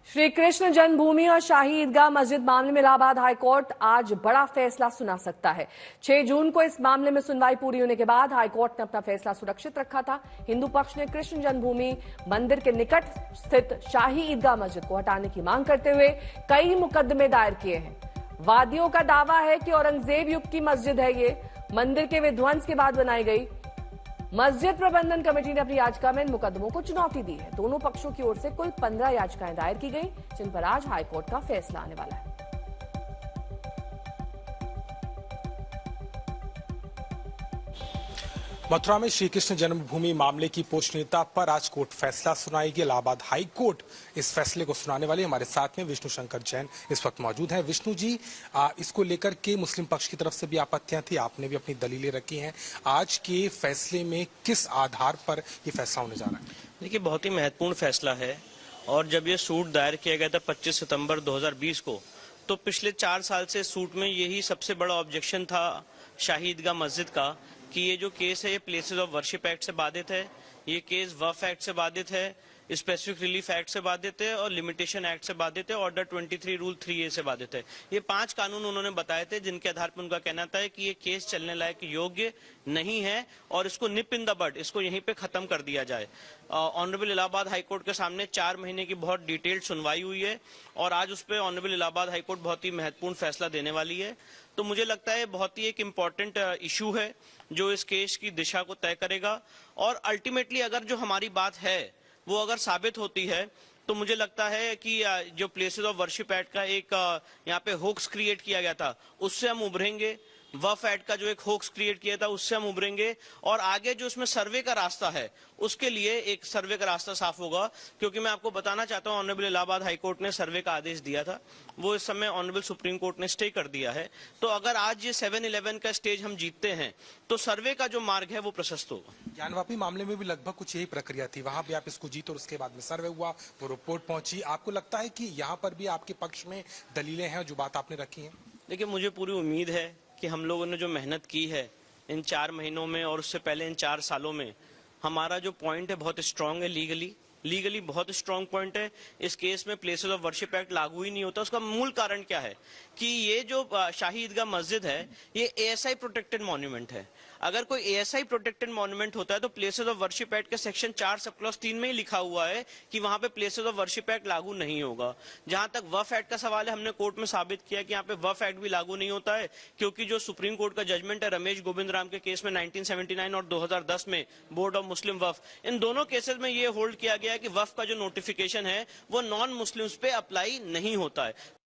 श्री कृष्ण जन्मभूमि और शाही ईदगाह मस्जिद मामले में इलाहाबाद हाईकोर्ट आज बड़ा फैसला सुना सकता है। 6 जून को इस मामले में सुनवाई पूरी होने के बाद हाईकोर्ट ने अपना फैसला सुरक्षित रखा था। हिंदू पक्ष ने कृष्ण जन्मभूमि मंदिर के निकट स्थित शाही ईदगाह मस्जिद को हटाने की मांग करते हुए कई मुकदमे दायर किए हैं। वादियों का दावा है कि औरंगजेब युग की मस्जिद है ये, मंदिर के विध्वंस के बाद बनाई गई। मस्जिद प्रबंधन कमेटी ने अपनी याचिका में इन मुकदमों को चुनौती दी है। दोनों पक्षों की ओर से कुल 15 याचिकाएं दायर की गई, जिन पर आज हाईकोर्ट का फैसला आने वाला है। मथुरा में श्री कृष्ण जन्मभूमि मामले की पोषणीयता पर आज कोर्ट फैसला सुनाएगी। इलाहाबाद हाई कोर्ट इस फैसले को सुनाने वाले हमारे साथ में विष्णु शंकर जैन इस वक्त मौजूद हैं। विष्णु जी, इसको लेकर के मुस्लिम पक्ष की तरफ से भी आपत्तियां थी, आपने भी अपनी दलीलें रखी हैं। आज के फैसले में किस आधार पर ये फैसला होने जा रहा है? देखिए, बहुत ही महत्वपूर्ण फैसला है। और जब ये सूट दायर किया गया था 25 सितंबर 2020 को, तो पिछले 4 साल से सूट में यही सबसे बड़ा ऑब्जेक्शन था शाही ईदगाह मस्जिद का कि ये जो केस है ये प्लेसेस ऑफ वर्शिप एक्ट से बाधित है, ये केस वक्फ एक्ट से बाधित है, स्पेसिफिक रिलीफ एक्ट से बाधित है और लिमिटेशन एक्ट से बाधित है, ऑर्डर 23 रूल 3A से बाधित है। ये 5 कानून उन्होंने बताए थे जिनके आधार पर उनका कहना था कि ये केस चलने लायक योग्य नहीं है और इसको निप इन द बड, इसको यहीं पे खत्म कर दिया जाए। ऑनरेबल इलाहाबाद हाईकोर्ट के सामने 4 महीने की बहुत डिटेल्ड सुनवाई हुई है और आज उस पर ऑनरेबल इलाहाबाद हाईकोर्ट बहुत ही महत्वपूर्ण फैसला देने वाली है। तो मुझे लगता है बहुत ही एक इम्पॉर्टेंट इशू है जो इस केस की दिशा को तय करेगा। और अल्टीमेटली अगर जो हमारी बात है वो अगर साबित होती है तो मुझे लगता है कि जो प्लेसेस ऑफ वर्शिप एक्ट का एक यहाँ पे होक्स क्रिएट किया गया था उससे हम उभरेंगे, वफ एक्ट का जो एक होक्स क्रिएट किया था उससे हम उभरेंगे और आगे जो इसमें सर्वे का रास्ता है उसके लिए एक सर्वे का रास्ता साफ होगा। क्योंकि मैं आपको बताना चाहता हूं, ऑनरेबल इलाहाबाद हाईकोर्ट ने सर्वे का आदेश दिया था, वो इस समय ऑनरेबल सुप्रीम कोर्ट ने स्टे कर दिया है। तो अगर आज ये 7-11 का स्टेज हम जीतते हैं तो सर्वे का जो मार्ग है वो प्रशस्त होगा। ज्ञानवापी मामले में भी लगभग कुछ यही प्रक्रिया थी, वहां भी आप इसको जीत और उसके बाद में सर्वे हुआ, वो रिपोर्ट पहुंची। आपको लगता है कि यहाँ पर भी आपके पक्ष में दलीलें हैं जो बात आपने रखी है? देखिए, मुझे पूरी उम्मीद है कि हम लोगों ने जो मेहनत की है इन 4 महीनों में और उससे पहले इन 4 सालों में, हमारा जो पॉइंट है बहुत स्ट्रांग है, लीगली बहुत स्ट्रांग पॉइंट है। इस केस में प्लेसेस ऑफ वर्शिप एक्ट लागू ही नहीं होता। उसका मूल कारण क्या है कि ये जो शाही ईदगाह मस्जिद है ये ASI प्रोटेक्टेड मॉन्यूमेंट है। अगर कोई ASI प्रोटेक्टेड मॉन्यूमेंट होता है तो प्लेसेस ऑफ वर्शिप एक्ट के सेक्शन 4 सब क्लॉज 3 में ही लिखा हुआ है कि वहां पे प्लेसेस ऑफ वर्शिप एक्ट लागू नहीं होगा। जहां तक वफ एक्ट का सवाल है, हमने कोर्ट में साबित किया कि यहाँ पे वफ एक्ट भी लागू नहीं होता है, क्योंकि जो सुप्रीम कोर्ट का जजमेंट है रमेश गोविंद राम के केस में 1979 और 2010 में बोर्ड ऑफ मुस्लिम वफ, इन दोनों केसेस में ये होल्ड किया गया है कि वफ का जो नोटिफिकेशन है वो नॉन मुस्लिम्स पे अप्लाई नहीं होता है।